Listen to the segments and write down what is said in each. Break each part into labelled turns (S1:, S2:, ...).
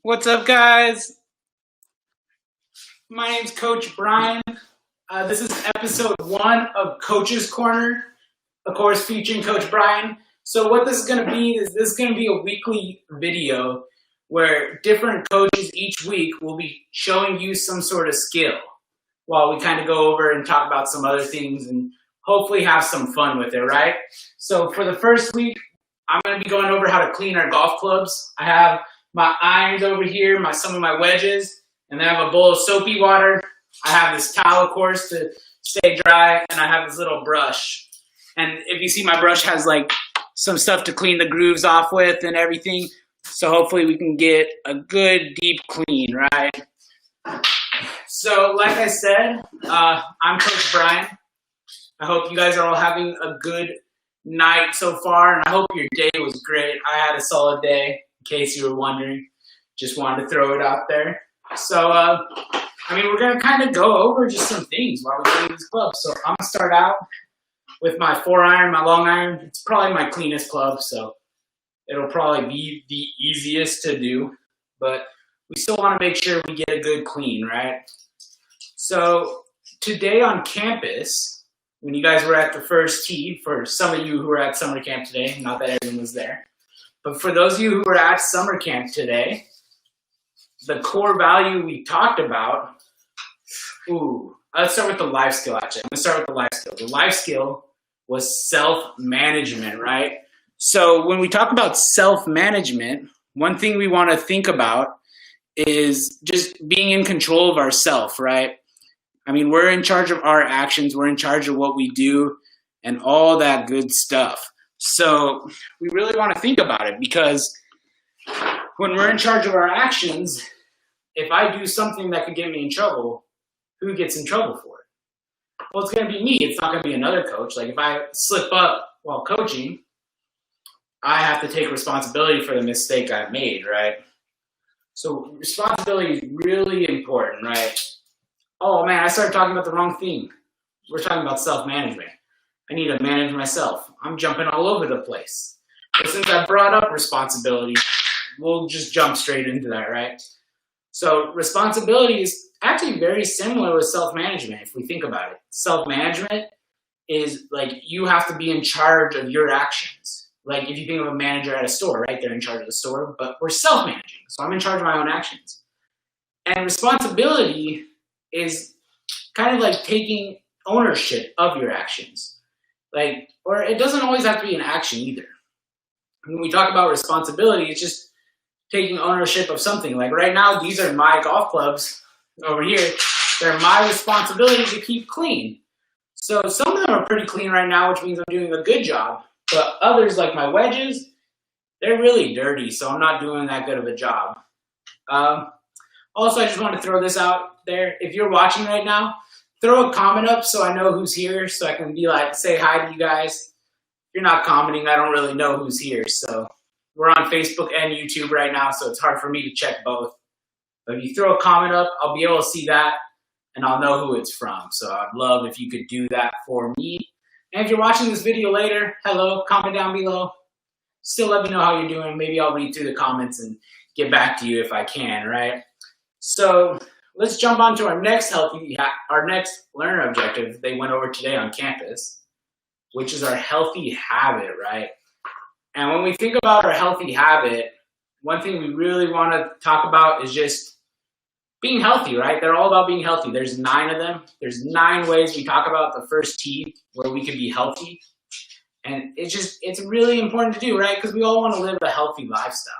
S1: What's up, guys? My name's Coach Brian. This is episode 1 of Coach's Corner, of course, featuring Coach Brian. So what this is going to be is this is going to be a weekly video where different coaches each week will be showing you some sort of skill while we kind of go over and talk about some other things and hopefully have some fun with it, right? So for the first week, I'm going to be going over how to clean our golf clubs. I have my irons over here, some of my wedges, and then I have a bowl of soapy water. I have this towel, of course, to stay dry, and I have this little brush. And if you see, my brush has like some stuff to clean the grooves off with and everything. So hopefully we can get a good deep clean, right? So like I said, I'm Coach Brian. I hope you guys are all having a good night so far, and I hope your day was great. I had a solid day. In case you were wondering, just wanted to throw it out there. So, we're going to kind of go over just some things while we clean this club. So I'm going to start out with my 4-iron, my long iron. It's probably my cleanest club, so it'll probably be the easiest to do. But we still want to make sure we get a good clean, right? So today on campus, when you guys were at the first tee, for some of you who were at summer camp today, not that everyone was there, but for those of you who were at summer camp today, the core value we talked about, let's start with the life skill, actually. I'm going to start with the life skill. The life skill was self-management, right? So when we talk about self-management, one thing we want to think about is just being in control of ourselves, right? I mean, we're in charge of our actions. We're in charge of what we do and all that good stuff. So we really want to think about it, because when we're in charge of our actions, if I do something that could get me in trouble, who gets in trouble for it? Well, it's going to be me. It's not going to be another coach. Like if I slip up while coaching, I have to take responsibility for the mistake I've made, right? So responsibility is really important, right? Oh man, I started talking about the wrong thing. We're talking about self-management. I need to manage myself. I'm jumping all over the place. But since I brought up responsibility, we'll just jump straight into that, right? So responsibility is actually very similar with self-management if we think about it. Self-management is like you have to be in charge of your actions. Like if you think of a manager at a store, right? They're in charge of the store, but we're self-managing. So I'm in charge of my own actions. And responsibility is kind of like taking ownership of your actions. Or it doesn't always have to be an action either. When we talk about responsibility, it's just taking ownership of something. Like right now, these are my golf clubs over here. They're my responsibility to keep clean. So some of them are pretty clean right now, which means I'm doing a good job. But others, like my wedges, they're really dirty, so I'm not doing that good of a job. Also, I just want to throw this out there. If you're watching right now, throw a comment up so I know who's here, so I can be like, say hi to you guys. If you're not commenting, I don't really know who's here. So we're on Facebook and YouTube right now, so it's hard for me to check both. But if you throw a comment up, I'll be able to see that, and I'll know who it's from. So I'd love if you could do that for me. And if you're watching this video later, hello, comment down below. Still let me know how you're doing. Maybe I'll read through the comments and get back to you if I can, right? So let's jump on to our next learner objective they went over today on campus, which is our healthy habit, right? And when we think about our healthy habit, one thing we really want to talk about is just being healthy, right? They're all about being healthy. There's 9 of them. There's 9 ways we talk about the first T where we can be healthy. And it's really important to do, right? Because we all want to live a healthy lifestyle.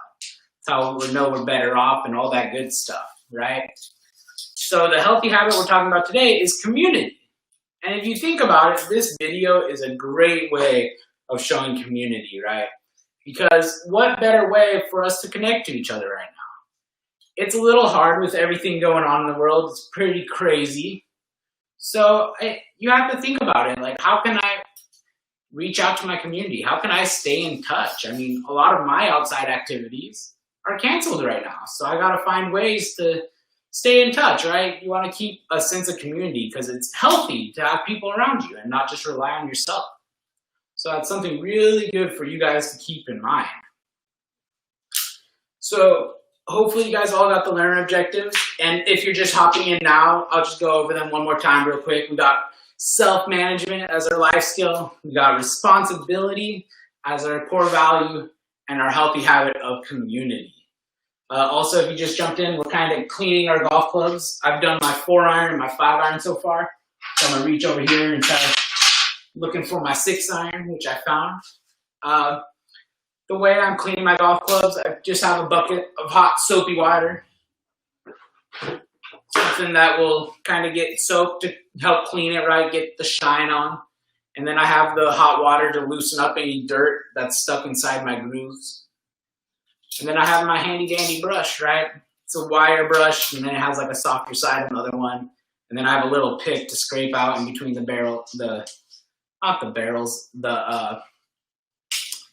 S1: That's how we know we're better off and all that good stuff, right? So the healthy habit we're talking about today is community. And if you think about it, this video is a great way of showing community, right? If Because what better way for us to connect to each other right now? It's a little hard with everything going on in the world. It's pretty crazy. So you have to think about it. Like, how can I reach out to my community? How can I stay in touch? I mean, a lot of my outside activities are canceled right now. So I got to find ways to stay in touch, right? You want to keep a sense of community because it's healthy to have people around you and not just rely on yourself. So that's something really good for you guys to keep in mind. So hopefully you guys all got the learner objectives. And if you're just hopping in now, I'll just go over them one more time real quick. We got self-management as our life skill. We got responsibility as our core value, and our healthy habit of community. Also, if you just jumped in, we're kind of cleaning our golf clubs. I've done my 4-iron and my 5-iron so far. So I'm gonna reach over here and start looking for my 6-iron, which I found. The way I'm cleaning my golf clubs, I just have a bucket of hot soapy water. Something that will kind of get soaked to help clean it, right? Get the shine on. And then I have the hot water to loosen up any dirt that's stuck inside my grooves. And then I have my handy dandy brush, right? It's a wire brush, and then it has like a softer side of another one. And then I have a little pick to scrape out in between the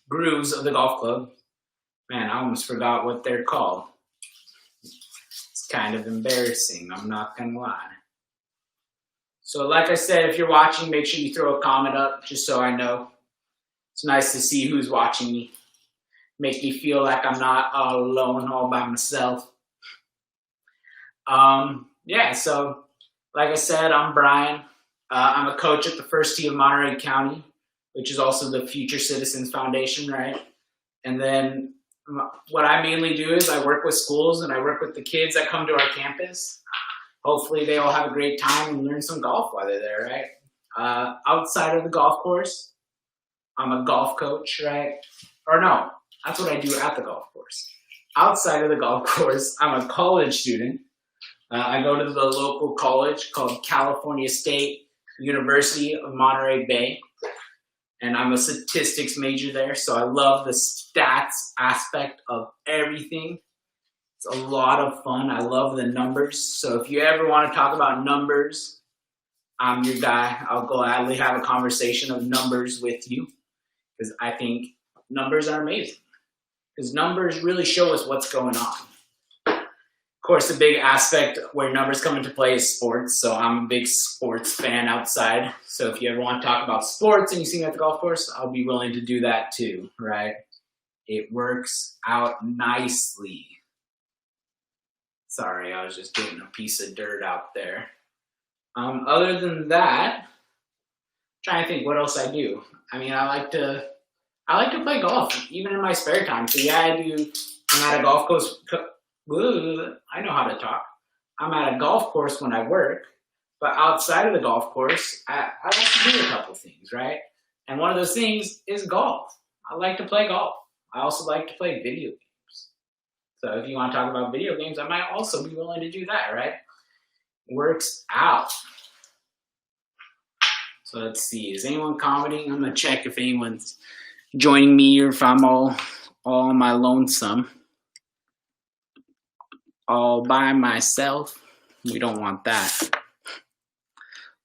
S1: grooves of the golf club. Man, I almost forgot what they're called. It's kind of embarrassing, I'm not gonna lie. So like I said, if you're watching, make sure you throw a comment up just so I know. It's nice to see who's watching me. Make me feel like I'm not all alone, all by myself. Yeah, so like I said, I'm Brian. I'm a coach at the First Tee of Monterey County, which is also the Future Citizens Foundation, right? And then what I mainly do is I work with schools and I work with the kids that come to our campus. Hopefully they all have a great time and learn some golf while they're there, right? Outside of the golf course, I'm a golf coach, right? Or no, that's what I do at the golf course. Outside of the golf course, I'm a college student. I go to the local college called California State University of Monterey Bay. And I'm a statistics major there, so I love the stats aspect of everything. It's a lot of fun. I love the numbers. So if you ever want to talk about numbers, I'm your guy. I'll gladly have a conversation of numbers with you because I think numbers are amazing. Because numbers really show us what's going on. Of course, the big aspect where numbers come into play is sports. So I'm a big sports fan outside. So if you ever want to talk about sports and you see me at the golf course, I'll be willing to do that too, right? It works out nicely. Sorry, I was just getting a piece of dirt out there. Other than that, I'm trying to think what else I do. I mean, I like to play golf, even in my spare time. So yeah, I'm at a golf course. I know how to talk. I'm at a golf course when I work, but outside of the golf course, I like to do a couple things, right? And one of those things is golf. I like to play golf. I also like to play video games. So if you want to talk about video games, I might also be willing to do that, right? Works out. So let's see, is anyone commenting? I'm gonna check if anyone's joining me or if I'm all on my lonesome. All by myself. We don't want that.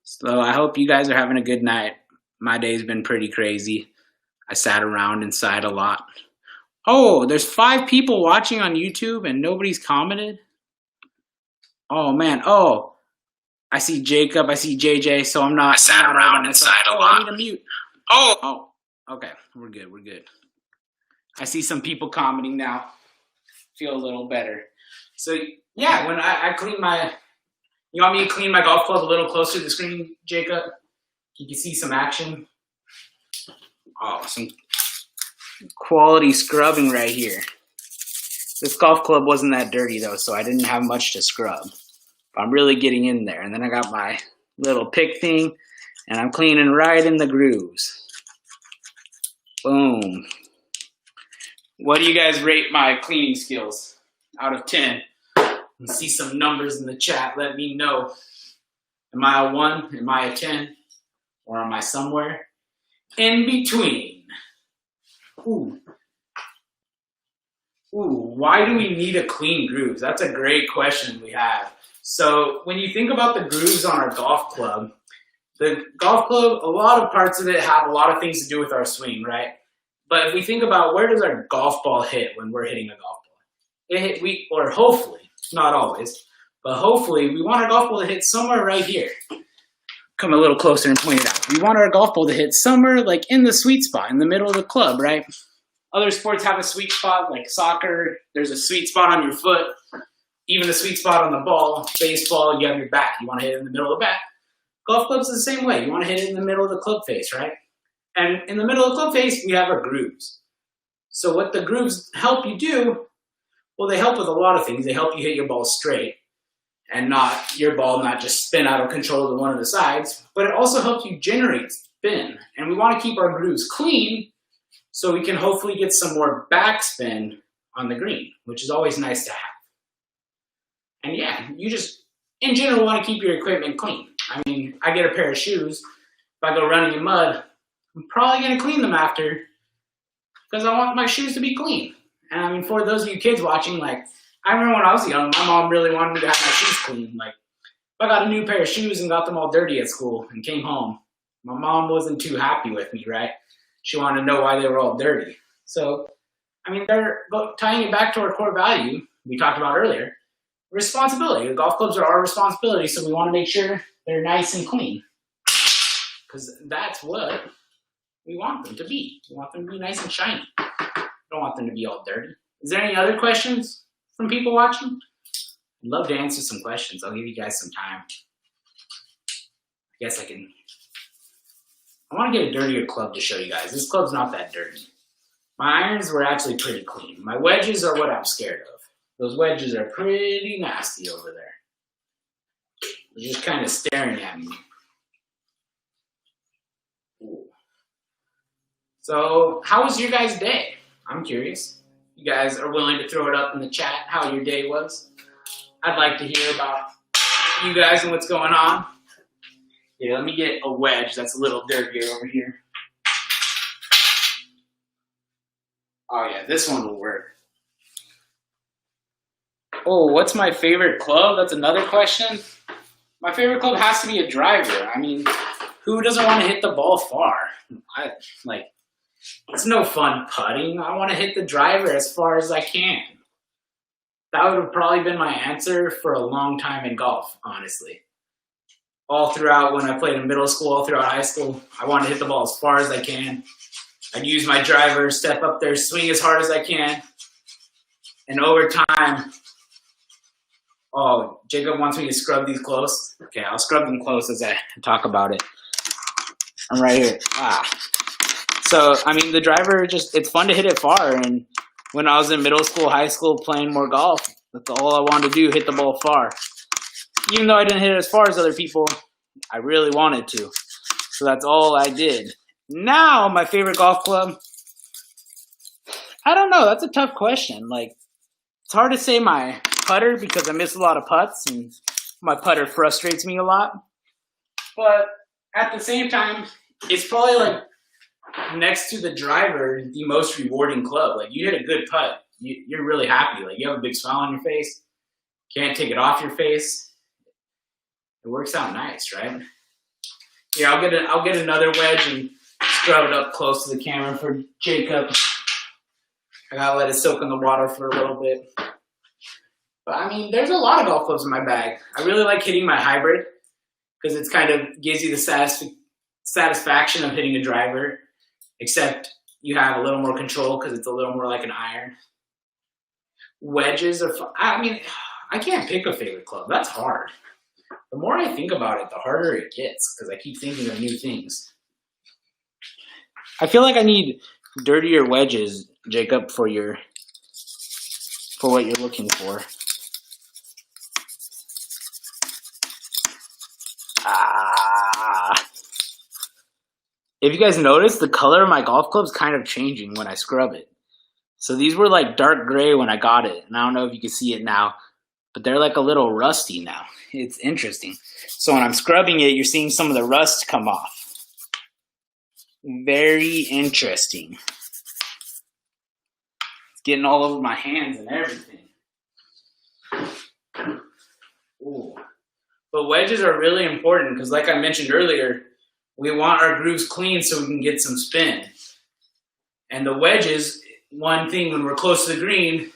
S1: So I hope you guys are having a good night. My day's been pretty crazy. I sat around inside a lot. Oh, there's 5 people watching on YouTube and nobody's commented? Oh man, oh. I see Jacob, I see JJ, so I'm not. I sat around inside a lot. I need to mute. Oh, okay, we're good. I see some people commenting now. Feel a little better. So yeah, when I clean you want me to clean my golf club a little closer to the screen, Jacob? You can see some action. Oh, some quality scrubbing right here. This golf club wasn't that dirty though, so I didn't have much to scrub. But I'm really getting in there. And then I got my little pick thing, and I'm cleaning right in the grooves. Boom. What do you guys rate my cleaning skills out of 10? See some numbers in the chat. Let me know. Am I a 1? Am I a 10? Or am I somewhere in between? Ooh, Ooh, why do we need a clean grooves? That's a great question we have. So when you think about the grooves on our golf club, the golf club, a lot of parts of it have a lot of things to do with our swing, right? But if we think about where does our golf ball hit when we're hitting a golf ball? Or hopefully, not always, but hopefully we want our golf ball to hit somewhere right here. Come a little closer and point it out. We want our golf ball to hit somewhere like in the sweet spot, in the middle of the club, right? Other sports have a sweet spot, like soccer. There's a sweet spot on your foot, even a sweet spot on the ball. Baseball, you have your back. You want to hit it in the middle of the bat. Golf clubs are the same way. You want to hit it in the middle of the club face, right? And in the middle of the club face, we have our grooves. So what the grooves help you do, well, they help with a lot of things. They help you hit your ball straight and not your ball not just spin out of control to one of the sides, but it also helps you generate spin. And we want to keep our grooves clean so we can hopefully get some more backspin on the green, which is always nice to have. And yeah, you just, in general, want to keep your equipment clean. I mean, I get a pair of shoes. If I go running in mud, I'm probably going to clean them after because I want my shoes to be clean. And I mean, for those of you kids watching, like, I remember when I was young, my mom really wanted me to have my shoes clean. Like, if I got a new pair of shoes and got them all dirty at school and came home, my mom wasn't too happy with me, right? She wanted to know why they were all dirty. So, I mean, they're tying it back to our core value we talked about earlier, responsibility. The golf clubs are our responsibility, so we want to make sure they're nice and clean because that's what we want them to be. We want them to be nice and shiny. We don't want them to be all dirty. Is there any other questions from people watching? I'd love to answer some questions. I'll give you guys some time. I guess I want to get a dirtier club to show you guys. This club's not that dirty. My irons were actually pretty clean. My wedges are what I'm scared of. Those wedges are pretty nasty over there. They're just kind of staring at me. Ooh. So, how was your guys' day? I'm curious. You guys are willing to throw it up in the chat how your day was? I'd like to hear about you guys and what's going on. Yeah, let me get a wedge that's a little dirtier over here. Oh yeah, this one will work. Oh, what's my favorite club? That's another question. My favorite club has to be a driver. I mean, who doesn't want to hit the ball far? It's no fun putting. I want to hit the driver as far as I can. That would have probably been my answer for a long time in golf, honestly. All throughout when I played in middle school, all throughout high school, I wanted to hit the ball as far as I can. I'd use my driver, step up there, swing as hard as I can. And over time, oh, Jacob wants me to scrub these close. Okay, I'll scrub them close as I talk about it. I'm right here. So, I mean, the driver it's fun to hit it far. And when I was in middle school, high school, playing more golf, that's all I wanted to do, hit the ball far. Even though I didn't hit it as far as other people, I really wanted to. So that's all I did. Now, my favorite golf club, I don't know. That's a tough question. Like, it's hard to say my putter because I miss a lot of putts and my putter frustrates me a lot. But at the same time, it's probably like next to the driver, the most rewarding club. Like, you hit a good putt, you're really happy. Like, you have a big smile on your face. Can't take it off your face. It works out nice, right? Yeah, I'll get another wedge and scrub it up close to the camera for Jacob. I gotta let it soak in the water for a little bit. But I mean, there's a lot of golf clubs in my bag. I really like hitting my hybrid because it's kind of gives you the satisfaction of hitting a driver, except you have a little more control because it's a little more like an iron. Wedges are fun. I mean, I can't pick a favorite club. That's hard. The more I think about it, the harder it gets because I keep thinking of new things. I feel like I need dirtier wedges, Jacob, for what you're looking for. If you guys notice, the color of my golf club's kind of changing when I scrub it. So these were like dark gray when I got it, and I don't know if you can see it now, but they're like a little rusty now. It's interesting. So when I'm scrubbing it, you're seeing some of the rust come off. Very interesting. getting all over my hands and everything. Ooh. But wedges are really important because, like I mentioned earlier, we want our grooves clean so we can get some spin. And the wedges, one thing when we're close to the green,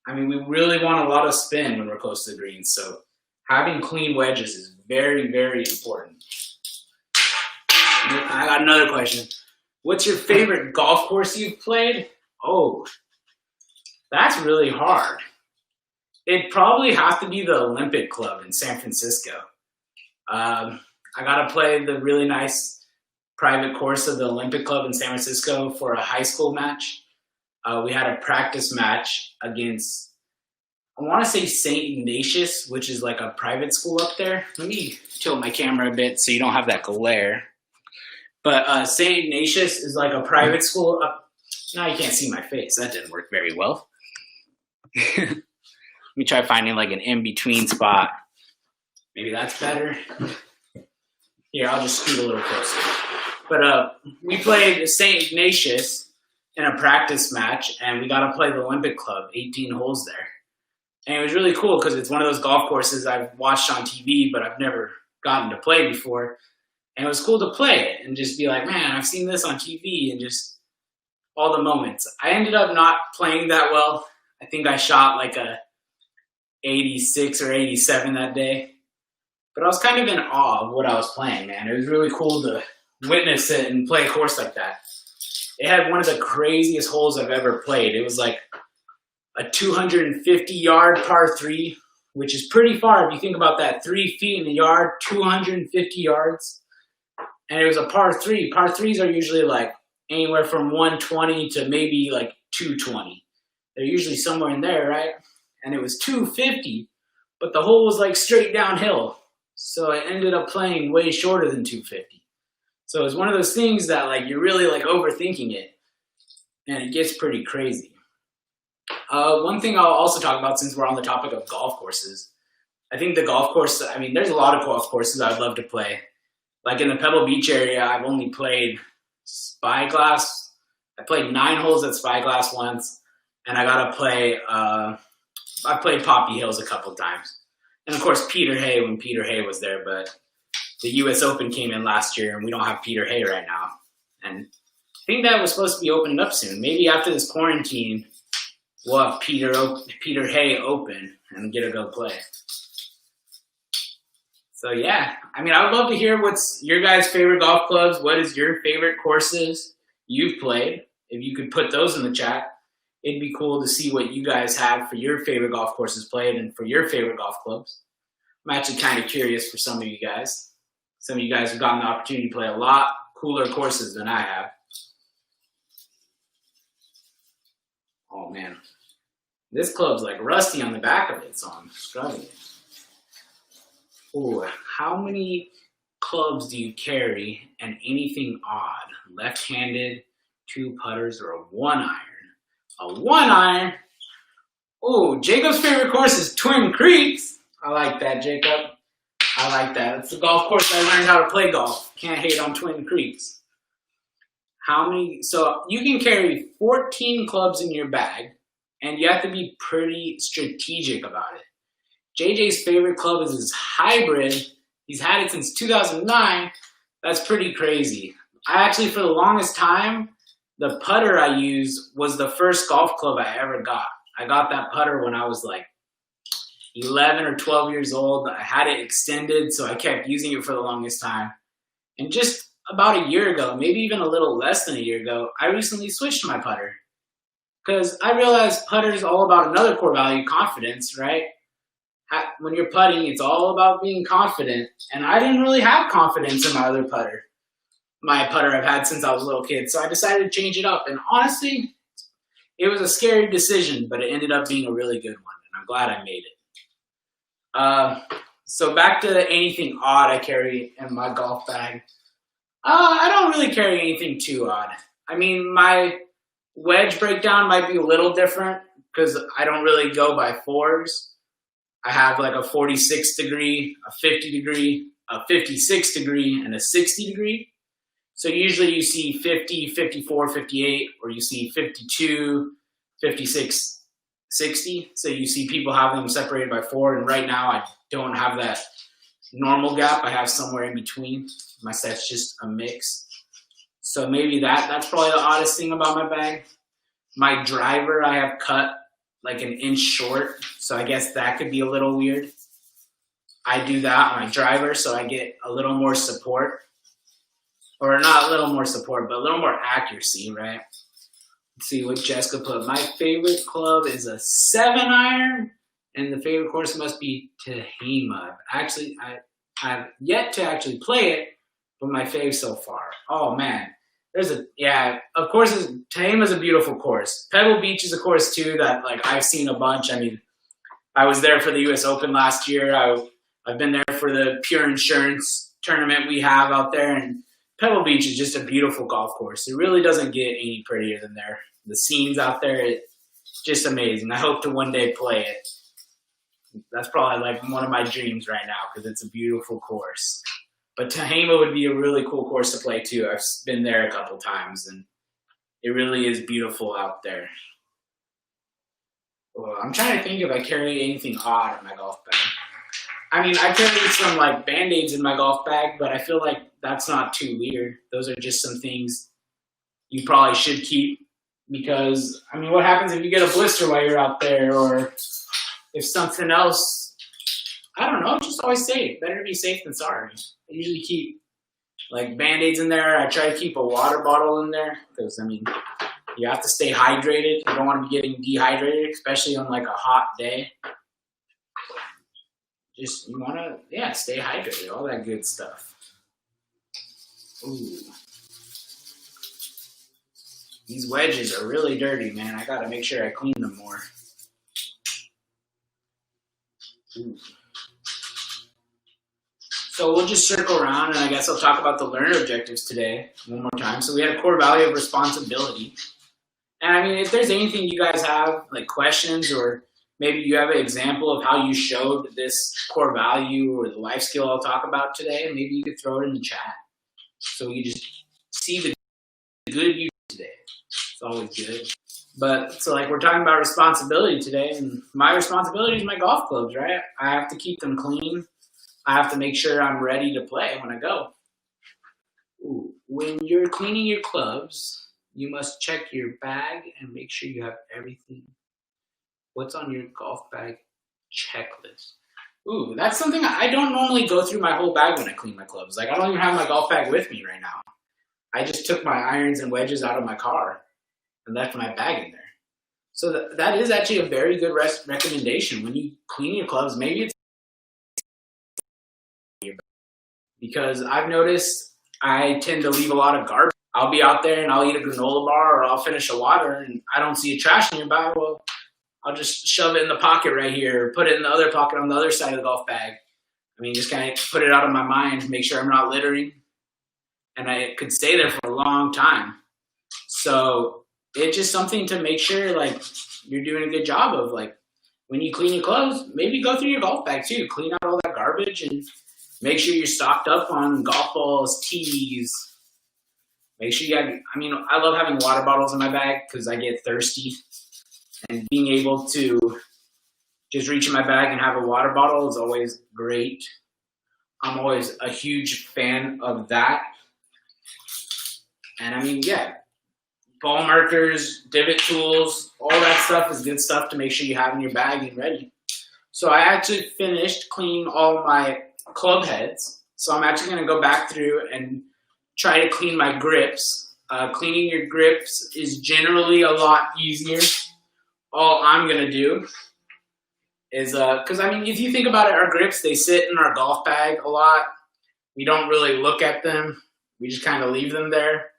S1: I mean, we really want a lot of spin when we're close to the green. So having clean wedges is very, very important. I got another question. What's your favorite golf course you've played? Oh, that's really hard. It'd probably have to be the Olympic Club in San Francisco. I got to play the really nice private course of the Olympic Club in San Francisco for a high school match. We had a practice match against, I want to say St. Ignatius, which is like a private school up there. Let me tilt my camera a bit so you don't have that glare. But St. Ignatius is like a private school up. Now you can't see my face. That didn't work very well. Let me try finding like an in-between spot. Maybe that's better. Here, I'll just scoot a little closer. But we played St. Ignatius in a practice match, and we got to play the Olympic Club, 18 holes there. And it was really cool because it's one of those golf courses I've watched on TV, but I've never gotten to play before. And it was cool to play it and just be like, man, I've seen this on TV, and just all the moments. I ended up not playing that well. I think I shot like a 86 or 87 that day. But I was kind of in awe of what I was playing, man. It was really cool to witness it and play a course like that. It had one of the craziest holes I've ever played. It was like a 250-yard par 3, which is pretty far if you think about that. 3 feet in the yard, 250 yards. And it was a par 3. Par 3s are usually like anywhere from 120 to maybe like 220. They're usually somewhere in there, right? And it was 250, but the hole was like straight downhill. So I ended up playing way shorter than 250. So it's one of those things that like you're really like overthinking it, and it gets pretty crazy. One thing I'll also talk about, since we're on the topic of golf courses, I think the golf course, I mean, there's a lot of golf courses I'd love to play. Like in the Pebble Beach area, I've only played Spyglass. I played 9 holes at Spyglass once, and I got to play, I played Poppy Hills a couple times. And of course, Peter Hay when Peter Hay was there, but the US Open came in last year and we don't have Peter Hay right now. And I think that was supposed to be opening up soon. Maybe after this quarantine, we'll have Peter Hay open and get to go play. So yeah, I mean, I would love to hear what's your guys' favorite golf clubs. What is your favorite courses you've played? If you could put those in the chat, it'd be cool to see what you guys have for your favorite golf courses played and for your favorite golf clubs. I'm actually kind of curious for some of you guys. Some of you guys have gotten the opportunity to play a lot cooler courses than I have. Oh man, this club's like rusty on the back of it, so I'm struggling. Ooh, how many clubs do you carry and anything odd? Left-handed, 2 putters, or a 1-iron? A 1-iron? Oh, Jacob's favorite course is Twin Creeks. I like that, Jacob. I like that. It's the golf course I learned how to play golf. Can't hate on Twin Creeks. How many? So you can carry 14 clubs in your bag, and you have to be pretty strategic about it. JJ's favorite club is his hybrid. He's had it since 2009. That's pretty crazy. I actually, for the longest time, the putter I used was the first golf club I ever got. I got that putter when I was like 11 or 12 years old. I had it extended, so I kept using it for the longest time. And just about a year ago, maybe even a little less than a year ago, I recently switched my putter. Because I realized putter is all about another core value, confidence, right? When you're putting, it's all about being confident. And I didn't really have confidence in my other putter. My putter I've had since I was a little kid. So I decided to change it up. And honestly, it was a scary decision, but it ended up being a really good one. And I'm glad I made it. So back to anything odd I carry in my golf bag. I don't really carry anything too odd. I mean, my wedge breakdown might be a little different because I don't really go by 4s. I have like a 46 degree, a 50 degree, a 56 degree, and a 60 degree. So usually you see 50, 54, 58, or you see 52, 56, 60. So you see people having them separated by 4, and right now I don't have that normal gap. I have somewhere in between. My set's just a mix. So maybe that's probably the oddest thing about my bag. My driver I have cut like an inch short, so I guess that could be a little weird. I do that on my driver so I get a little more support. Or not a little more support, but a little more accuracy, right? Let's see what Jessica put. My favorite club is a 7-iron, and the favorite course must be Tehama. Actually, I've yet to actually play it, but my fave so far. Oh man, of course, Tehama is a beautiful course. Pebble Beach is a course too that like I've seen a bunch. I mean, I was there for the U.S. Open last year. I've been there for the Pure Insurance tournament we have out there, and Pebble Beach is just a beautiful golf course. It really doesn't get any prettier than there. The scenes out there, it's just amazing. I hope to one day play it. That's probably like one of my dreams right now because it's a beautiful course. But Tehama would be a really cool course to play too. I've been there a couple times, and it really is beautiful out there. Well, I'm trying to think if I carry anything odd in my golf bag. I mean, I carry some like Band-Aids in my golf bag, but I feel like that's not too weird. Those are just some things you probably should keep because, I mean, what happens if you get a blister while you're out there or if something else, I don't know, just always safe. Better to be safe than sorry. I usually keep like Band-Aids in there. I try to keep a water bottle in there because, I mean, you have to stay hydrated. You don't want to be getting dehydrated, especially on like a hot day. Just, you want to, stay hydrated, all that good stuff. Ooh. These wedges are really dirty, man. I got to make sure I clean them more. Ooh. So we'll just circle around, and I guess I'll talk about the learner objectives today one more time. So we had a core value of responsibility. And I mean, if there's anything you guys have, like questions, or maybe you have an example of how you showed this core value or the life skill I'll talk about today, maybe you could throw it in the chat. So you just see the good you today. It's always good. But so like we're talking about responsibility today, and my responsibility is my golf clubs, right? I have to keep them clean. I have to make sure I'm ready to play when I go. Ooh. When you're cleaning your clubs, you must check your bag and make sure you have everything. What's on your golf bag checklist? Ooh, that's something I don't normally go through my whole bag when I clean my clubs. Like I don't even have my golf bag with me right now. I just took my irons and wedges out of my car and left my bag in there. So that is actually a very good recommendation. When you clean your clubs, maybe it's because I've noticed I tend to leave a lot of garbage. I'll be out there and I'll eat a granola bar or I'll finish a water and I don't see a trash nearby. Well, I'll just shove it in the pocket right here, or put it in the other pocket on the other side of the golf bag. I mean, just kind of put it out of my mind, make sure I'm not littering. And I could stay there for a long time. So it's just something to make sure like you're doing a good job of. Like when you clean your clothes, maybe go through your golf bag too. Clean out all that garbage and make sure you're stocked up on golf balls, tees. Make sure you have, I mean, I love having water bottles in my bag because I get thirsty. And being able to just reach in my bag and have a water bottle is always great. I'm always a huge fan of that. And I mean, yeah, ball markers, divot tools, all that stuff is good stuff to make sure you have in your bag and ready. So I actually finished cleaning all my club heads. So I'm actually going to go back through and try to clean my grips. Cleaning your grips is generally a lot easier. All I'm going to do is, because I mean, if you think about it, our grips, they sit in our golf bag a lot. We don't really look at them. We just kind of leave them there.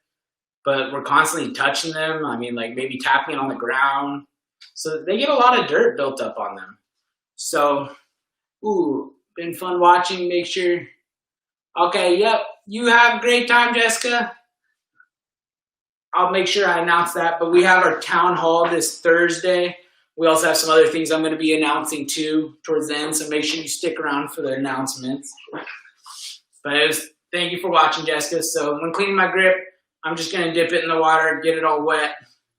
S1: But we're constantly touching them. I mean, like maybe tapping it on the ground. So they get a lot of dirt built up on them. So, ooh, been fun watching. Make sure. Okay, yep. You have a great time, Jessica. I'll make sure I announce that. But we have our town hall this Thursday. We also have some other things I'm going to be announcing too towards the end. So make sure you stick around for the announcements. But thank you for watching, Jessica. So when cleaning my grip, I'm just going to dip it in the water, get it all wet.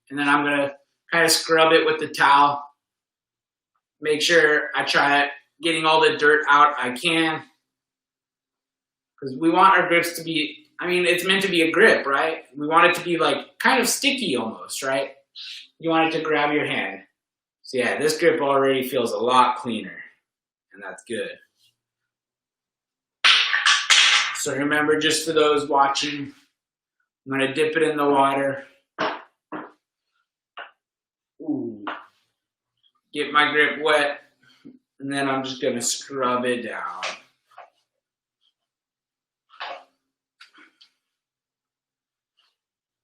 S1: And then I'm going to kind of scrub it with the towel. Make sure I try getting all the dirt out I can. Because we want our grips to be, I mean, it's meant to be a grip, right? We want it to be like kind of sticky almost, right? You want it to grab your hand. So yeah, this grip already feels a lot cleaner, and that's good. So remember, just for those watching, I'm gonna dip it in the water. Ooh. Get my grip wet, and then I'm just gonna scrub it down.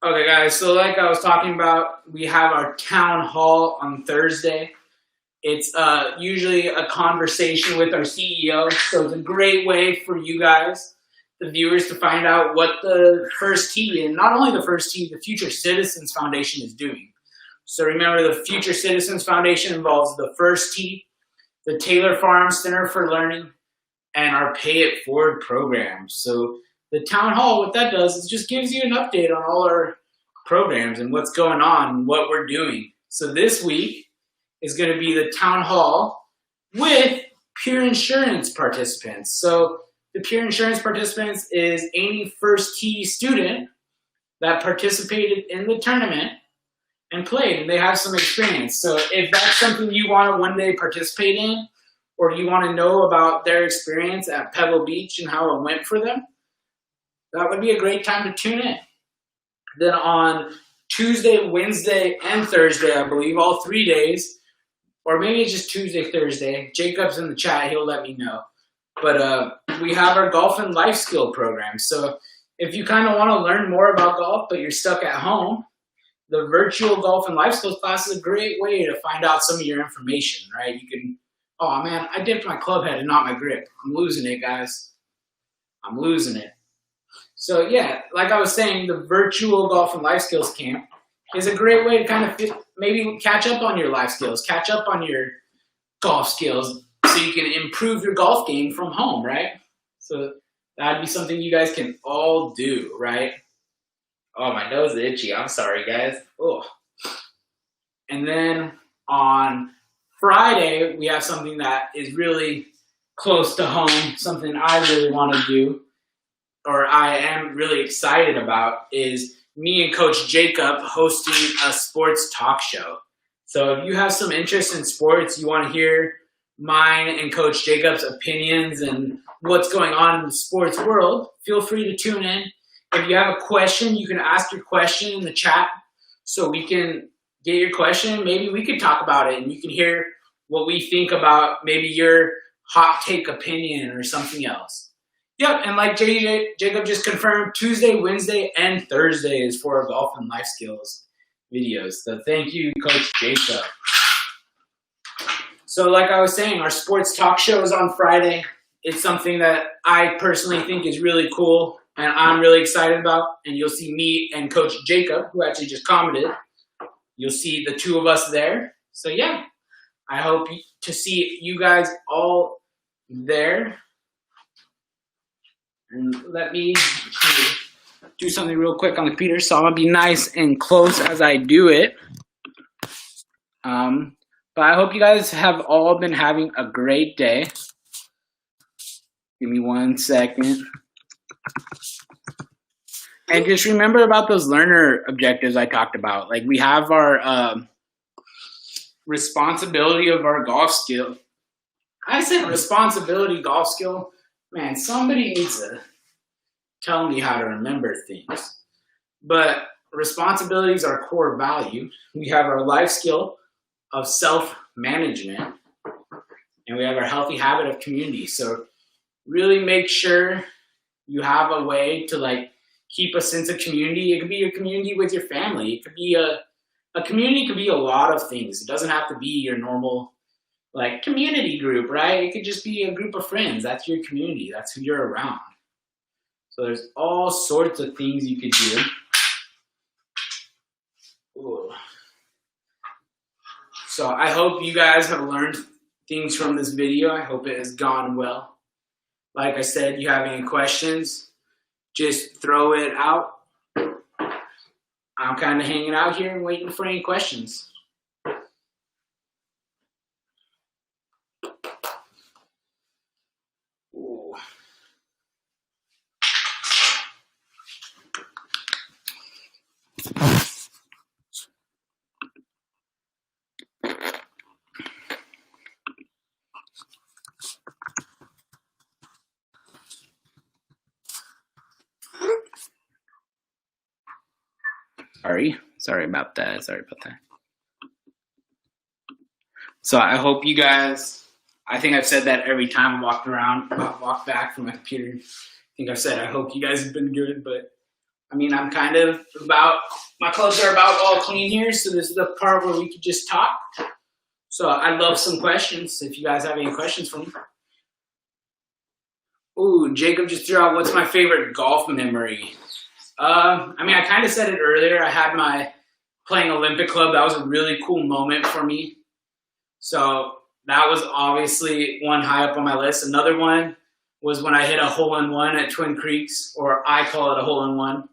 S1: Okay guys, so like I was talking about, we have our town hall on Thursday. It's usually a conversation with our CEO, so it's a great way for you guys, the viewers, to find out what the First Tee, and not only the First Tee, the Future Citizens Foundation is doing. So remember, the Future Citizens Foundation involves the First Tee, the Taylor Farm Center for Learning, and our Pay It Forward program. So the town hall, what that does is just gives you an update on all our programs and what's going on and what we're doing. So this week is going to be the town hall with Pure Insurance participants. So the Pure Insurance participants is any First Tee student that participated in the tournament and played, and they have some experience. So if that's something you want to one day participate in, or you want to know about their experience at Pebble Beach and how it went for them, that would be a great time to tune in. Then on Tuesday, Wednesday, and Thursday, I believe, all 3 days, or maybe it's just Tuesday, Thursday. Jacob's in the chat, he'll let me know. But we have our golf and life skill program. So if you kind of want to learn more about golf, but you're stuck at home, the virtual golf and life skills class is a great way to find out some of your information, right? You can, oh man, I dipped my club head and not my grip. I'm losing it, guys. I'm losing it. So yeah, like I was saying, the virtual golf and life skills camp is a great way to kind of maybe catch up on your life skills, catch up on your golf skills, so you can improve your golf game from home, right? So that'd be something you guys can all do, right? Oh, my nose is itchy. I'm sorry, guys. Oh. And then on Friday, we have something that is really close to home, something I really want to do, or I am really excited about, is me and Coach Jacob hosting a sports talk show. So if you have some interest in sports, you want to hear mine and Coach Jacob's opinions and what's going on in the sports world, feel free to tune in. If you have a question, you can ask your question in the chat so we can get your question. Maybe we could talk about it and you can hear what we think about maybe your hot take opinion or something else. Yep, and like Jacob just confirmed, Tuesday, Wednesday, and Thursday is for our golf and life skills videos. So thank you, Coach Jacob. So like I was saying, our sports talk show is on Friday. It's something that I personally think is really cool and I'm really excited about. And you'll see me and Coach Jacob, who actually just commented. You'll see the two of us there. So yeah, I hope to see you guys all there. And let me do something real quick on the computer. So I'm gonna be nice and close as I do it. But I hope you guys have all been having a great day. Give me 1 second. And just remember about those learner objectives I talked about. Like we have our responsibility of our golf skill. I said responsibility golf skill. Man, somebody needs to tell me how to remember things. But responsibility is our core value. We have our life skill of self-management, and we have our healthy habit of community. So really make sure you have a way to like keep a sense of community. It could be a community with your family. It could be a community could be a lot of things. It doesn't have to be your normal like community group, right? It could just be a group of friends. That's your community. That's who you're around. So there's all sorts of things you could do. Ooh. So I hope you guys have learned things from this video. I hope it has gone well. Like I said, you have any questions, just throw it out. I'm kind of hanging out here and waiting for any questions. Sorry about that. So I hope you guys, I think I've said that every time I walk back from my computer. I think I've said, I hope you guys have been good, but I mean, I'm kind of my clothes are about all clean here, so this is the part where we could just talk. So I'd love some questions, if you guys have any questions for me. Ooh, Jacob just threw out, what's my favorite golf memory? I mean, I kind of said it earlier. I had my playing Olympic club. That was a really cool moment for me. So that was obviously one high up on my list. Another one was when I hit a hole-in-one at Twin Creeks, or I call it a hole-in-one.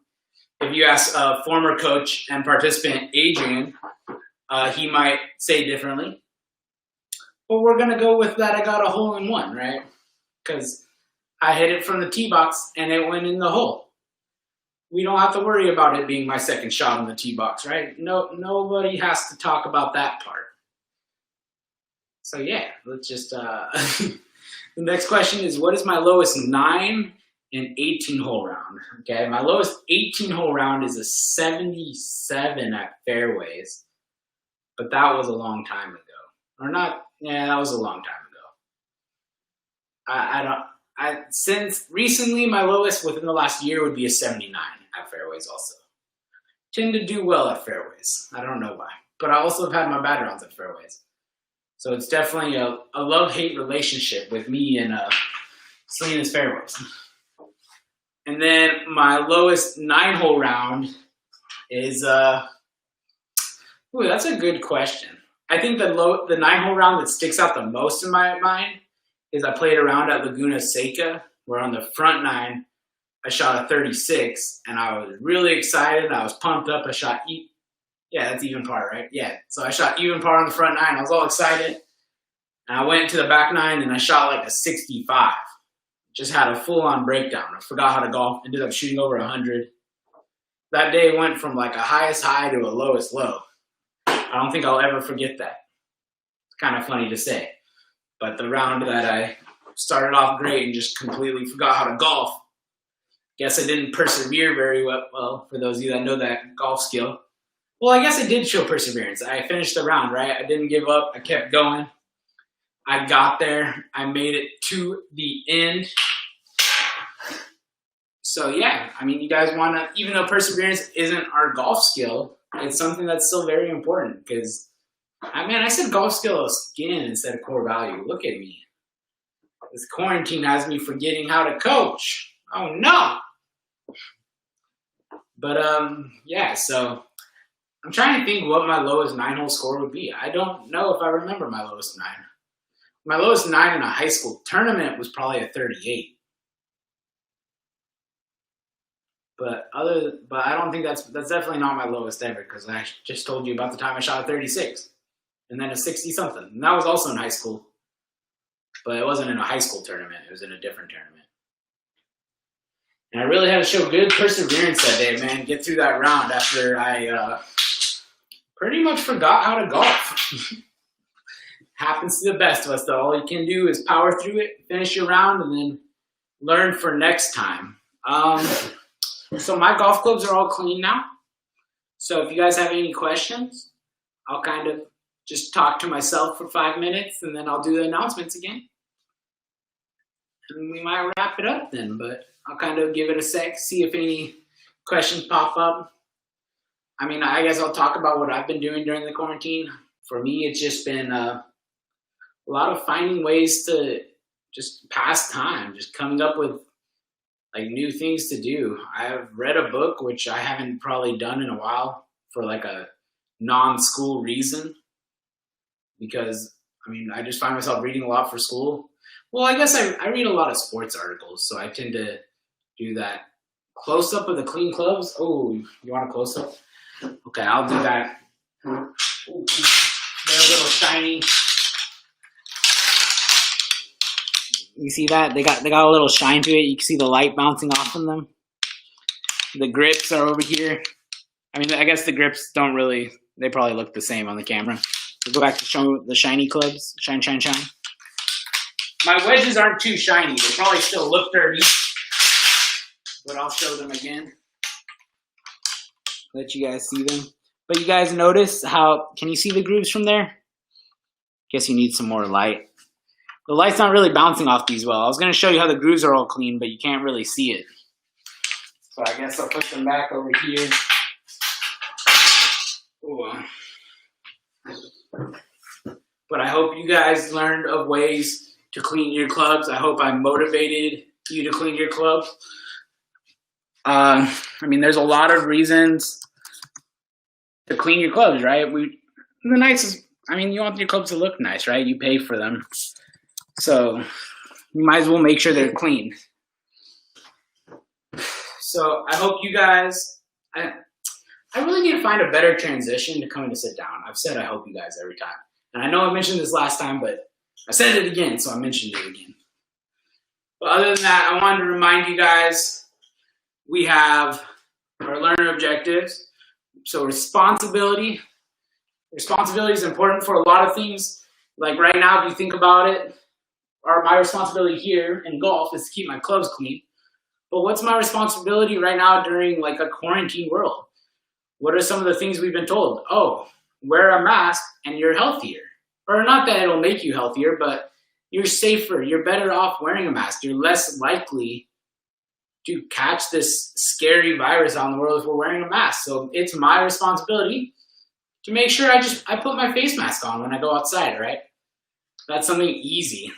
S1: If you ask a former coach and participant, Adrian, he might say differently. But we're going to go with that I got a hole-in-one, right? Because I hit it from the tee box and it went in the hole. We don't have to worry about it being my second shot in the tee box, right? No, nobody has to talk about that part. So yeah, let's just, the next question is, what is my lowest 9 and 18 hole round? Okay, my lowest 18 hole round is a 77 at fairways, but that was a long time ago. Or not, yeah, that was a long time ago. Since recently, my lowest within the last year would be a 79 at fairways also. Tend to do well at fairways. I don't know why, but I also have had my bad rounds at fairways. So it's definitely a love-hate relationship with me and Selena's fairways. And then my lowest 9-hole round is, ooh, that's a good question. I think the 9-hole round that sticks out the most in my mind is I played around at Laguna Seca, where on the front 9, I shot a 36, and I was really excited. I was pumped up. I shot, yeah, that's even par, right? Yeah, so I shot even par on the front 9. I was all excited. And I went to the back 9, and I shot like a 65. Just had a full-on breakdown. I forgot how to golf. Ended up shooting over 100. That day went from like a highest high to a lowest low. I don't think I'll ever forget that. It's kind of funny to say. But the round that I started off great and just completely forgot how to golf. Guess I didn't persevere very well for those of you that know that golf skill. Well, I guess I did show perseverance. I finished the round, right? I didn't give up. I kept going. I got there. I made it to the end. So yeah, I mean, you guys want to, even though perseverance isn't our golf skill, it's something that's still very important because, I mean, I said golf skill is skin instead of core value. Look at me. This quarantine has me forgetting how to coach. Oh no. But yeah, so I'm trying to think what my lowest 9-hole score would be. I don't know if I remember my lowest 9. My lowest 9 in a high school tournament was probably a 38. But I don't think that's definitely not my lowest ever because I just told you about the time I shot a 36 and then a 60 something. And that was also in high school, but it wasn't in a high school tournament. It was in a different tournament. And I really had to show good perseverance that day, man. Get through that round after I pretty much forgot how to golf. Happens to the best of us, though. All you can do is power through it, finish your round, and then learn for next time. So my golf clubs are all clean now. So if you guys have any questions, I'll kind of just talk to myself for 5 minutes, and then I'll do the announcements again. And we might wrap it up then, but I'll kind of give it a sec, see if any questions pop up. I mean, I guess I'll talk about what I've been doing during the quarantine. For me, it's just been a lot of finding ways to just pass time, just coming up with like new things to do. I've read a book, which I haven't probably done in a while for like a non-school reason. Because, I mean, I just find myself reading a lot for school. Well, I guess I read a lot of sports articles, so I tend to do that. Close-up of the clean clubs? Oh, you want a close-up? Okay, I'll do that. Ooh, they're a little shiny. You see that? They got a little shine to it. You can see the light bouncing off of them. The grips are over here. I mean, I guess the grips don't really, they probably look the same on the camera. We'll go back to show the shiny clubs. Shine, shine, shine. My wedges aren't too shiny. They probably still look dirty. But I'll show them again. let you guys see them. But you guys notice how, can you see the grooves from there? Guess you need some more light. The light's not really bouncing off these well. I was going to show you how the grooves are all clean, but you can't really see it. So I guess I'll put them back over here. Ooh. But I hope you guys learned of ways to clean your clubs. I hope I motivated you to clean your clubs. I mean, there's a lot of reasons to clean your clubs, right? The nicest, I mean, you want your clubs to look nice, right? You pay for them. So you might as well make sure they're clean. So I hope you guys, I really need to find a better transition to coming to sit down. I've said I hope you guys every time. And I know I mentioned this last time, but I said it again, so I mentioned it again. But other than that, I wanted to remind you guys, we have our learner objectives. So responsibility is important for a lot of things. Like right now, if you think about it, my responsibility here in golf is to keep my clubs clean. But what's my responsibility right now during like a quarantine world? What are some of the things we've been told? Oh, wear a mask and you're healthier. Or not that it'll make you healthier, but you're safer. You're better off wearing a mask. You're less likely to catch this scary virus out in the world if we're wearing a mask. So it's my responsibility to make sure I put my face mask on when I go outside, right? That's something easy.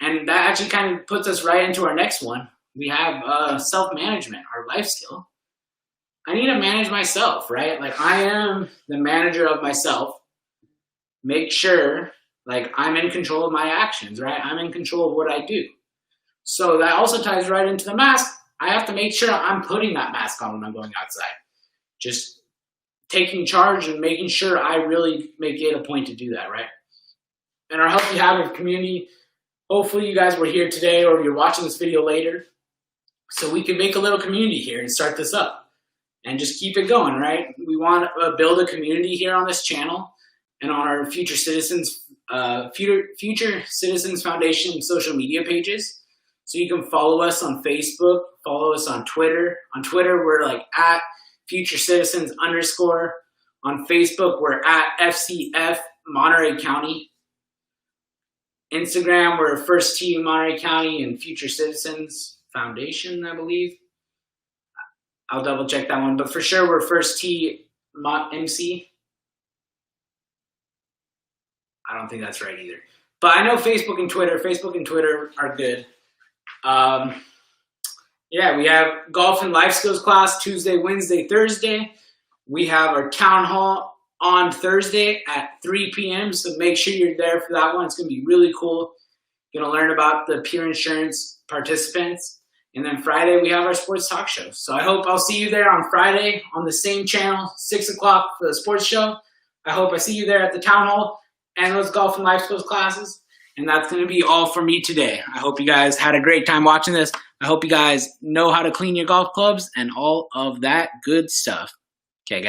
S1: And that actually kind of puts us right into our next one. We have self-management, our life skill. I need to manage myself, right? Like I am the manager of myself. Make sure like I'm in control of my actions, right? I'm in control of what I do. So that also ties right into the mask. I have to make sure I'm putting that mask on when I'm going outside. Just taking charge and making sure I really make it a point to do that, right? And our Healthy Habit community, hopefully you guys were here today or you're watching this video later, so we can make a little community here and start this up and just keep it going, right? We want to build a community here on this channel and on our Future Citizens Foundation social media pages. So you can follow us on Facebook, follow us on Twitter. On Twitter, we're like at @FutureCitizens_. On Facebook, we're at FCF Monterey County. Instagram, we're First Tee Monterey County and Future Citizens Foundation, I believe. I'll double check that one, but for sure we're First Tee MC. I don't think that's right either. But I know Facebook and Twitter are good. Yeah, we have golf and life skills class Tuesday, Wednesday, Thursday. We have our town hall on Thursday at 3 p.m. So make sure you're there for that one. It's going to be really cool. You're going to learn about the Pure Insurance participants. And then Friday, we have our sports talk show. So I hope I'll see you there on Friday on the same channel, 6 o'clock for the sports show. I hope I see you there at the town hall and those golf and life skills classes. And that's going to be all for me today. I hope you guys had a great time watching this. I hope you guys know how to clean your golf clubs and all of that good stuff. Okay, guys.